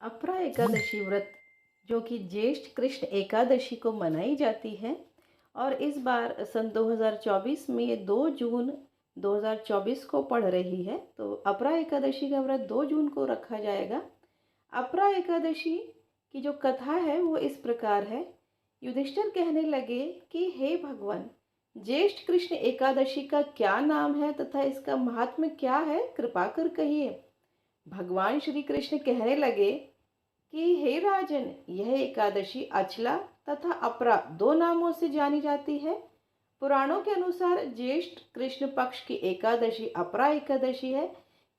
अपरा एकादशी व्रत जो कि ज्येष्ठ कृष्ण एकादशी को मनाई जाती है और इस बार सन 2024 में 2 जून 2024 को पड़ रही है। तो अपरा एकादशी का व्रत 2 जून को रखा जाएगा। अपरा एकादशी की जो कथा है वो इस प्रकार है। युधिष्ठिर कहने लगे कि हे भगवान, ज्येष्ठ कृष्ण एकादशी का क्या नाम है तथा इसका महात्म्य क्या है, कृपा कर कहिए। भगवान श्री कृष्ण कहने लगे कि हे राजन, यह एकादशी अचला तथा अपरा दो नामों से जानी जाती है। पुराणों के अनुसार ज्येष्ठ कृष्ण पक्ष की एकादशी अपरा एकादशी है,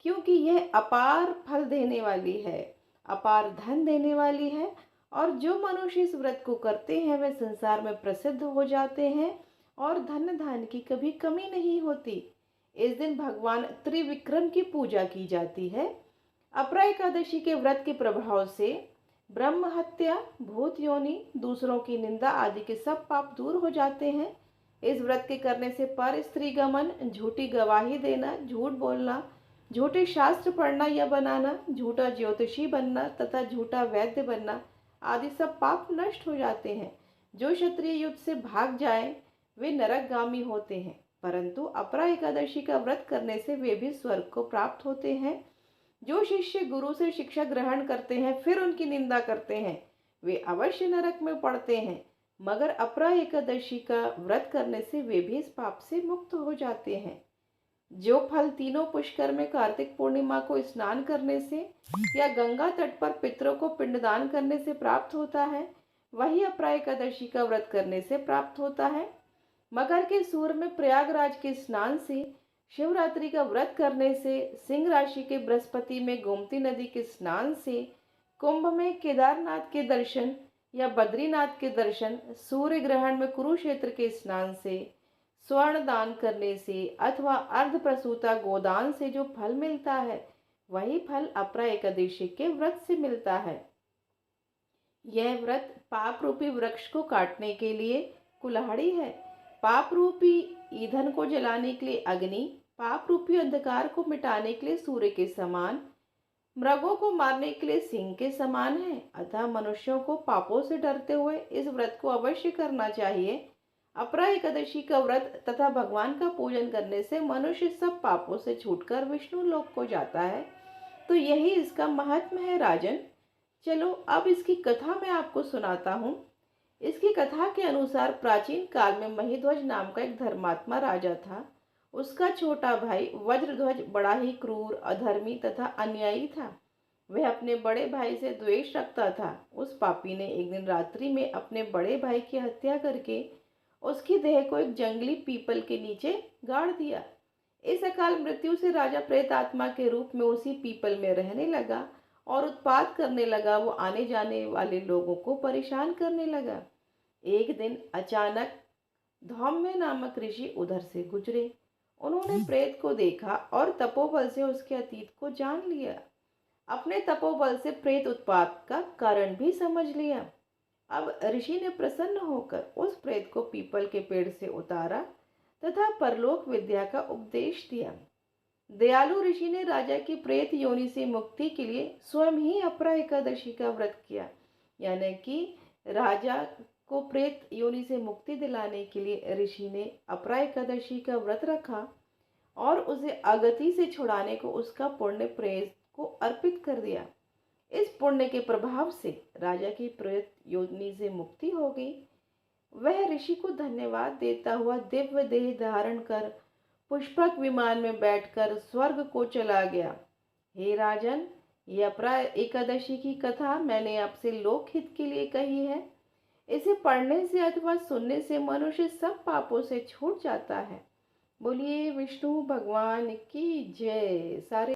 क्योंकि यह अपार फल देने वाली है, अपार धन देने वाली है। और जो मनुष्य इस व्रत को करते हैं वे संसार में प्रसिद्ध हो जाते हैं और धन धान की कभी कमी नहीं होती। इस दिन भगवान त्रिविक्रम की पूजा की जाती है। अपरा एकादशी के व्रत के प्रभाव से ब्रह्म हत्या, भूत योनि, दूसरों की निंदा आदि के सब पाप दूर हो जाते हैं। इस व्रत के करने से पर स्त्री गमन, झूठी गवाही देना, झूठ बोलना, झूठे शास्त्र पढ़ना या बनाना, झूठा ज्योतिषी बनना तथा झूठा वैद्य बनना आदि सब पाप नष्ट हो जाते हैं। जो क्षत्रिय युद्ध से भाग जाए वे नरकगामी होते हैं, परंतु अपरा एकादशी का व्रत करने से वे भी स्वर्ग को प्राप्त होते हैं। जो शिष्य गुरु से शिक्षा ग्रहण करते हैं फिर उनकी निंदा करते हैं वे अवश्य नरक में पड़ते हैं, मगर अपरा एकादशी का व्रत करने से वे भी इस पाप से मुक्त हो जाते हैं। जो फल तीनों पुष्कर में कार्तिक पूर्णिमा को स्नान करने से या गंगा तट पर पितरों को पिंडदान करने से प्राप्त होता है, वही अपरा एकादशी का व्रत करने से प्राप्त होता है। मकर के सूर में प्रयागराज के स्नान से, शिवरात्रि का व्रत करने से, सिंह राशि के बृहस्पति में गोमती नदी के स्नान से, कुंभ में केदारनाथ के दर्शन या बद्रीनाथ के दर्शन, सूर्य ग्रहण में कुरुक्षेत्र के स्नान से, स्वर्ण दान करने से अथवा अर्ध प्रसूता गोदान से जो फल मिलता है वही फल अपरा एकादशी के व्रत से मिलता है। यह व्रत पाप रूपी वृक्ष को काटने के लिए कुल्हाड़ी है, पाप रूपी ईंधन को जलाने के लिए अग्नि, पाप रूपी अंधकार को मिटाने के लिए सूर्य के समान, मृगों को मारने के लिए सिंह के समान है। अतः मनुष्यों को पापों से डरते हुए इस व्रत को अवश्य करना चाहिए। अपरा एकादशी का व्रत तथा भगवान का पूजन करने से मनुष्य सब पापों से छूटकर विष्णु लोक को जाता है। तो यही इसका महात्म्य है राजन। चलो अब इसकी कथा मैं आपको सुनाता हूँ। इसकी कथा के अनुसार प्राचीन काल में महिध्वज नाम का एक धर्मात्मा राजा था। उसका छोटा भाई वज्रध्वज बड़ा ही क्रूर, अधर्मी तथा अन्यायी था। वह अपने बड़े भाई से द्वेष रखता था। उस पापी ने एक दिन रात्रि में अपने बड़े भाई की हत्या करके उसकी देह को एक जंगली पीपल के नीचे गाड़ दिया। इस अकाल मृत्यु से राजा प्रेत आत्मा के रूप में उसी पीपल में रहने लगा और उत्पात करने लगा। वो आने जाने वाले लोगों को परेशान करने लगा। एक दिन अचानक धौम्य नामक ऋषि उधर से गुजरे। उन्होंने प्रेत को देखा और तपोबल से उसके अतीत को जान लिया। अपने तपोबल से प्रेत उत्पात का कारण भी समझ लिया। अब ऋषि ने प्रसन्न होकर उस प्रेत को पीपल के पेड़ से उतारा तथा परलोक विद्या का उपदेश दिया। दयालु ऋषि ने राजा की प्रेत योनि से मुक्ति के लिए स्वयं ही अपरा एकादशी का व्रत किया, यानी कि राजा को प्रेत योनि से मुक्ति दिलाने के लिए ऋषि ने अपरा एकादशी का व्रत रखा और उसे अगति से छुड़ाने को उसका पुण्य प्रेत को अर्पित कर दिया। इस पुण्य के प्रभाव से राजा की प्रेत योनि से मुक्ति हो गई। वह ऋषि को धन्यवाद देता हुआ दिव्य देह धारण कर पुष्पक विमान में बैठकर स्वर्ग को चला गया। हे राजन, ये अपरा एकादशी की कथा मैंने आपसे लोकहित के लिए कही है। इसे पढ़ने से अथवा सुनने से मनुष्य सब पापों से छूट जाता है। बोलिए विष्णु भगवान की जय। सारे